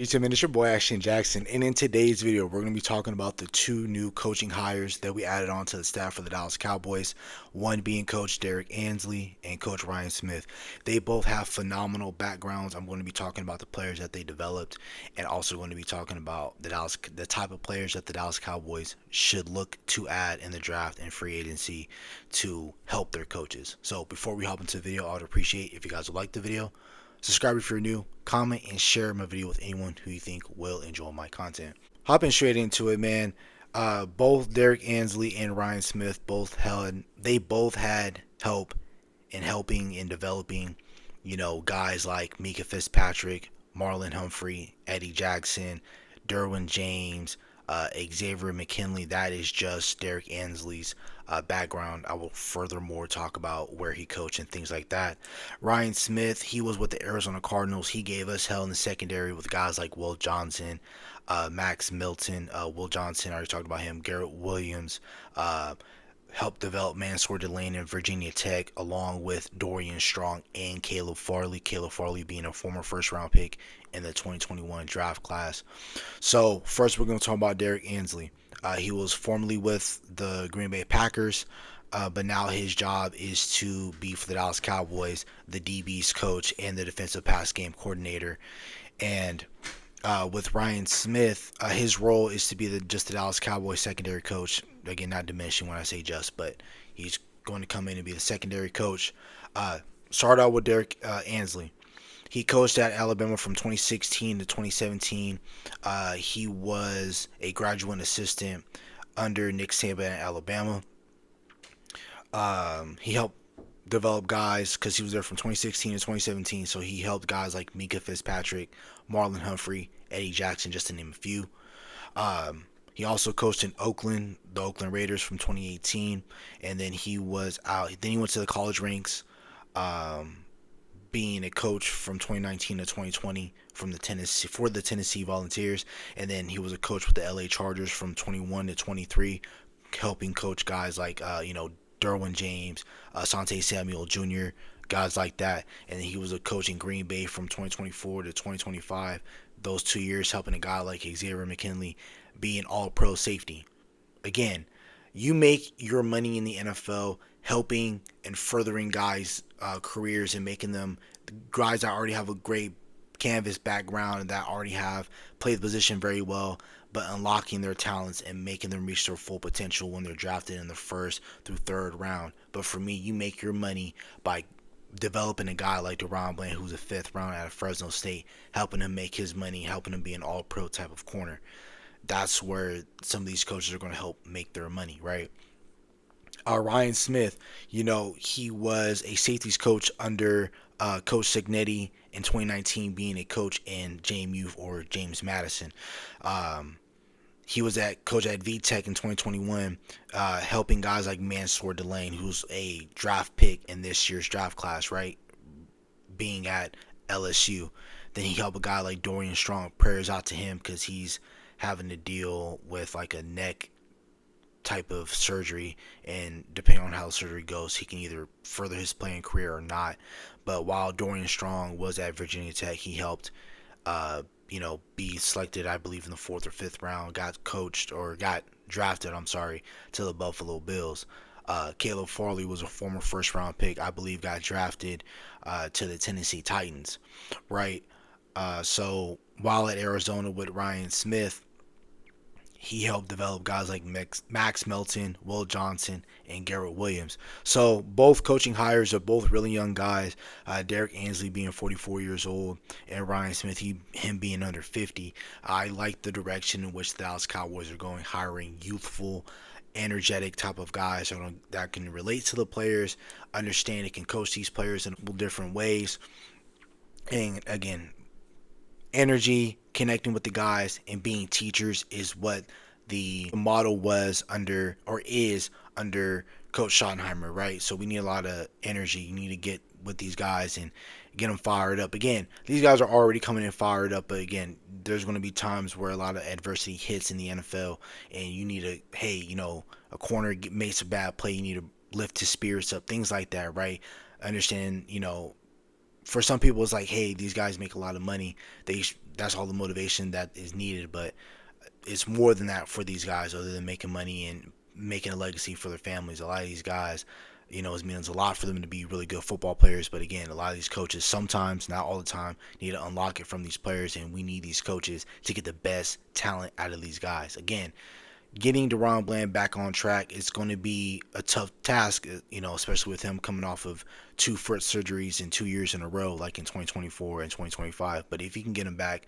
YouTube, man, it's your boy Ashton Jackson, and in today's video, we're going to be talking about the two new coaching hires that we added onto the staff for the Dallas Cowboys. One being Coach Derrick Ansley and Coach Ryan Smith. They both have phenomenal backgrounds. I'm going to be talking about the players that they developed, and also going to be talking about the type of players that the Dallas Cowboys should look to add in the draft and free agency to help their coaches. So before we hop into the video, I would appreciate if you guys would like the video. Subscribe if you're new, comment, and share my video with anyone who you think will enjoy my content. Hopping straight into it, man. Both Derrick Ansley and Ryan Smith both had help in helping and developing, guys like Mika Fitzpatrick, Marlon Humphrey, Eddie Jackson, Derwin James, Xavier McKinley. That is just Derrick Ansley's background. I will furthermore talk about where he coached and things like that. Ryan Smith, he was with the Arizona Cardinals. He gave us hell in the secondary with guys like Will Johnson, Max Milton, Will Johnson, I already talked about him, Garrett Williams, helped develop Mansour Delane in Virginia Tech, along with Dorian Strong and Caleb Farley. Caleb Farley being a former first round pick in the 2021 draft class. So, first, we're going to talk about Derrick Ansley. He was formerly with the Green Bay Packers, but now his job is to be for the Dallas Cowboys, the DB's coach and the defensive pass game coordinator. And with Ryan Smith, his role is to be just the Dallas Cowboys secondary coach. Again, not diminishing when I say just, but he's going to come in and be the secondary coach. Start out with Derrick Ansley. He coached at Alabama from 2016 to 2017. He was a graduate assistant under Nick Saban at Alabama. He helped develop guys because he was there from 2016 to 2017. So he helped guys like Mika Fitzpatrick, Marlon Humphrey, Eddie Jackson, just to name a few. He also coached in Oakland, the Oakland Raiders from 2018, and then he was out. Then he went to the college ranks, being a coach from 2019 to 2020 from the Tennessee Volunteers, and then he was a coach with the LA Chargers from 21 to 23, helping coach guys like Derwin James, Asante Samuel Jr., guys like that. And then he was a coach in Green Bay from 2024 to 2025. Those 2 years helping a guy like Xavier McKinley be an all-pro safety. Again, you make your money in the NFL helping and furthering guys' careers and making them guys that already have a great canvas background and that already have played the position very well, but unlocking their talents and making them reach their full potential when they're drafted in the first through third round. But for me, you make your money by developing a guy like DeRon Bland, who's a fifth round out of Fresno State, helping him make his money, helping him be an all-pro type of corner. That's where some of these coaches are going to help make their money, right? Ryan Smith, he was a safeties coach under Coach Signetti in 2019, being a coach in JMU or James Madison. He was coach at VTech in 2021, helping guys like Mansour Delane, who's a draft pick in this year's draft class, right? Being at LSU. Then he helped a guy like Dorian Strong. Prayers out to him because he's having to deal with like a neck type of surgery, and depending on how the surgery goes, he can either further his playing career or not. But while Dorian Strong was at Virginia Tech, he helped be selected, I believe, in the fourth or fifth round, got drafted, to the Buffalo Bills. Caleb Farley was a former first round pick, I believe, got drafted to the Tennessee Titans, right? So while at Arizona with Ryan Smith, he helped develop guys like Max Melton, Will Johnson, and Garrett Williams. So both coaching hires are both really young guys. Derrick Ansley being 44 years old, and Ryan Smith, him being under 50. I like the direction in which the Dallas Cowboys are going, hiring youthful, energetic type of guys that can relate to the players, understand it, can coach these players in different ways. And again, energy, connecting with the guys, and being teachers is what the model was under, or is under, Coach Schottenheimer, right? So we need a lot of energy. You need to get with these guys and get them fired up. Again, these guys are already coming in fired up, but again, there's going to be times where a lot of adversity hits in the NFL, and you need to, hey, a corner makes a bad play, you need to lift his spirits up, things like that, right? Understand, for some people it's like, hey, these guys make a lot of money. That's all the motivation that is needed, but it's more than that for these guys, other than making money and making a legacy for their families. A lot of these guys, it means a lot for them to be really good football players. But again, a lot of these coaches, sometimes, not all the time, need to unlock it from these players, and we need these coaches to get the best talent out of these guys. Again, getting DeRon Bland back on track is going to be a tough task, especially with him coming off of two foot surgeries in 2 years in a row, like in 2024 and 2025. But if you can get him back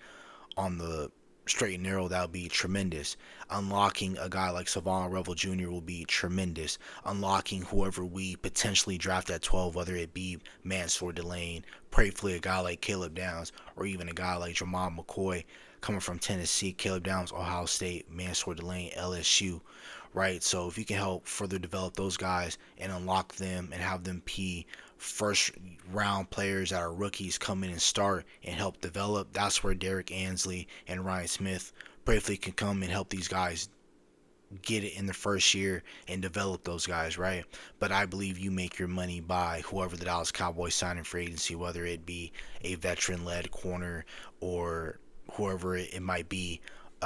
on the straight and narrow, that would be tremendous. Unlocking a guy like Savon Revel Jr. will be tremendous. Unlocking whoever we potentially draft at 12, whether it be Mansour Delane, prayerfully a guy like Caleb Downs, or even a guy like Jamal McCoy coming from Tennessee, Caleb Downs, Ohio State, Mansour Delane, LSU, right? So if you can help further develop those guys and unlock them and have them be first round players that are rookies come in and start and help develop, that's where Derrick, Ansley, and Ryan Smith briefly can come and help these guys get it in the first year and develop those guys, right? But I believe you make your money by whoever the Dallas Cowboys sign in free agency, whether it be a veteran-led corner or whoever it might be.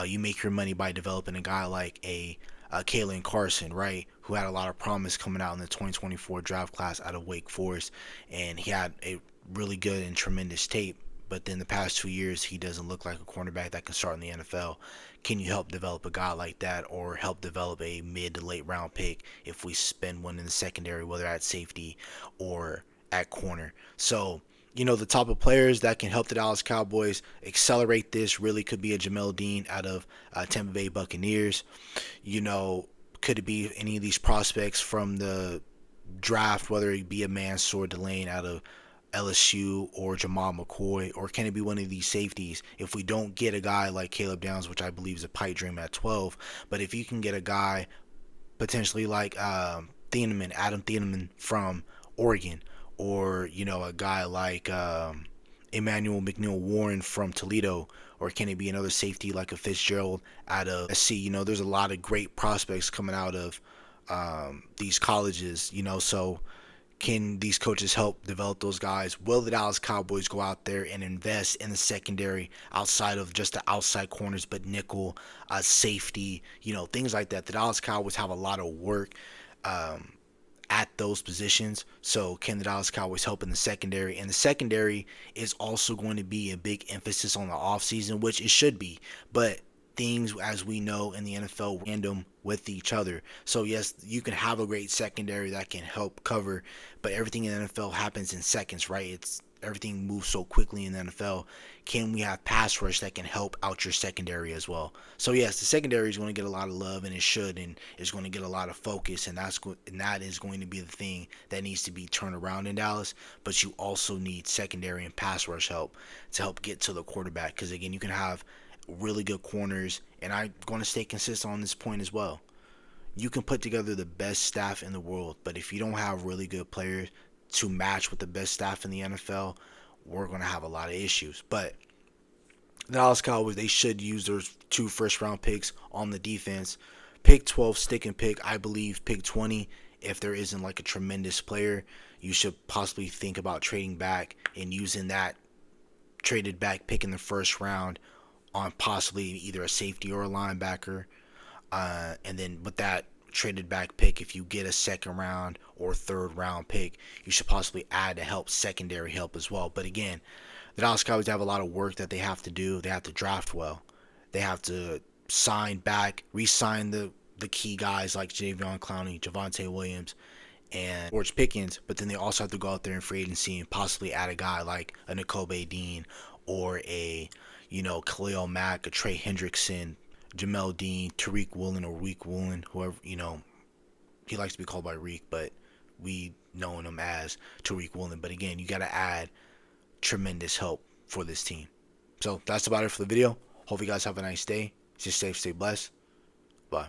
You make your money by developing a guy like a Kalen Carson, right, who had a lot of promise coming out in the 2024 draft class out of Wake Forest, and he had a really good and tremendous tape. But then the past 2 years, he doesn't look like a cornerback that can start in the NFL. Can you help develop a guy like that, or help develop a mid to late round pick if we spend one in the secondary, whether at safety or at corner? So, the type of players that can help the Dallas Cowboys accelerate this really could be a Jamel Dean out of Tampa Bay Buccaneers. You know, could it be any of these prospects from the draft, whether it be a Mansour Delane out of LSU or Jamal McCoy, or can it be one of these safeties? If we don't get a guy like Caleb Downs, which I believe is a pipe dream at 12, but if you can get a guy potentially like Adam Thieneman from Oregon, or a guy like Emmanuel McNeil Warren from Toledo, or can it be another safety like a Fitzgerald out of SC? There's a lot of great prospects coming out of these colleges. So can these coaches help develop those guys? Will the Dallas Cowboys go out there and invest in the secondary outside of just the outside corners, but nickel, safety, things like that? The Dallas Cowboys have a lot of work at those positions. So can the Dallas Cowboys help in the secondary? And the secondary is also going to be a big emphasis on the offseason, which it should be. But things, as we know in the NFL, random with each other. So yes, you can have a great secondary that can help cover, but everything in the NFL happens in seconds, right? Everything moves so quickly in the NFL. Can we have pass rush that can help out your secondary as well? So yes, the secondary is going to get a lot of love, and it should, and is going to get a lot of focus, and that is going to be the thing that needs to be turned around in Dallas. But you also need secondary and pass rush help to help get to the quarterback, because again, you can have really good corners, and I'm going to stay consistent on this point as well. You can put together the best staff in the world, but if you don't have really good players to match with the best staff in the NFL, we're going to have a lot of issues. But the Dallas Cowboys, they should use their 2 first-round picks on the defense. Pick 12, stick and pick. I believe pick 20, if there isn't like a tremendous player, you should possibly think about trading back and using that traded back pick in the first round on possibly either a safety or a linebacker. And then with that traded back pick, if you get a second round or third round pick, you should possibly add to help secondary help as well. But again, the Dallas Cowboys have a lot of work that they have to do. They have to draft well. They have to sign back, re-sign the key guys like Javion Clowney, Javonte Williams, and George Pickens. But then they also have to go out there in free agency and possibly add a guy like a N'Kobe Dean or a Khalil Mack, a Trey Hendrickson, Jamel Dean, Tariq Woolen or Reek Woolen, whoever, he likes to be called by Reek, but we know him as Tariq Woolen. But again, you got to add tremendous help for this team. So that's about it for the video. Hope you guys have a nice day. Stay safe, stay blessed. Bye.